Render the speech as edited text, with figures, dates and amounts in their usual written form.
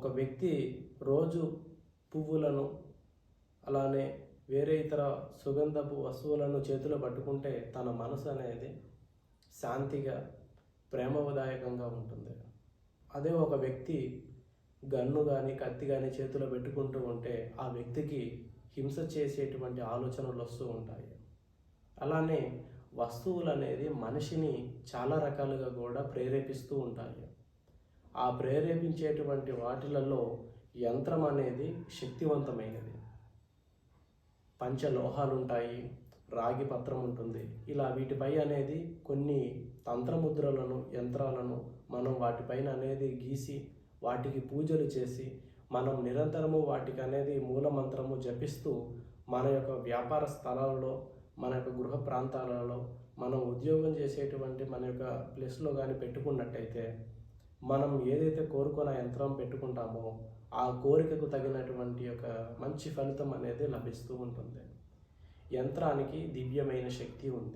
ఒక వ్యక్తి రోజు పువ్వులను అలానే వేరే ఇతర సుగంధపు వస్తువులను చేతిలో పట్టుకుంటే తన మనసు అనేది శాంతిగా ప్రేమదాయకంగా ఉంటుంది. అదే ఒక వ్యక్తి గన్ను కానీ కత్తి కానీ చేతిలో పెట్టుకుంటూ ఉంటే ఆ వ్యక్తికి హింస చేసేటువంటి ఆలోచనలు వస్తూ ఉంటాయి. అలానే వస్తువులు అనేది మనిషిని చాలా రకాలుగా కూడా ప్రేరేపిస్తూ ఉంటాయి. ఆ ప్రేరేపించేటువంటి వాటిలలో యంత్రం అనేది శక్తివంతమైనది. పంచలోహాలు ఉంటాయి, రాగి పత్రం ఉంటుంది. ఇలా వీటిపై అనేది కొన్ని తంత్రముద్రలను యంత్రాలను మనం వాటిపైన అనేది గీసి వాటికి పూజలు చేసి మనం నిరంతరము వాటికి అనేది మూలమంత్రము జపిస్తూ మన యొక్క వ్యాపార స్థలాలలో, మన యొక్క గృహ ప్రాంతాలలో, మనం ఉద్యోగం చేసేటువంటి మన యొక్క ప్లేస్లో కానీ పెట్టుకున్నట్టయితే మనం ఏదైతే కోరుకున్న యంత్రం పెట్టుకుంటామో ఆ కోరికకు తగినటువంటి ఒక మంచి ఫలితం అనేది లభిస్తూ ఉంటుంది. యంత్రానికి దివ్యమైన శక్తి ఉంది.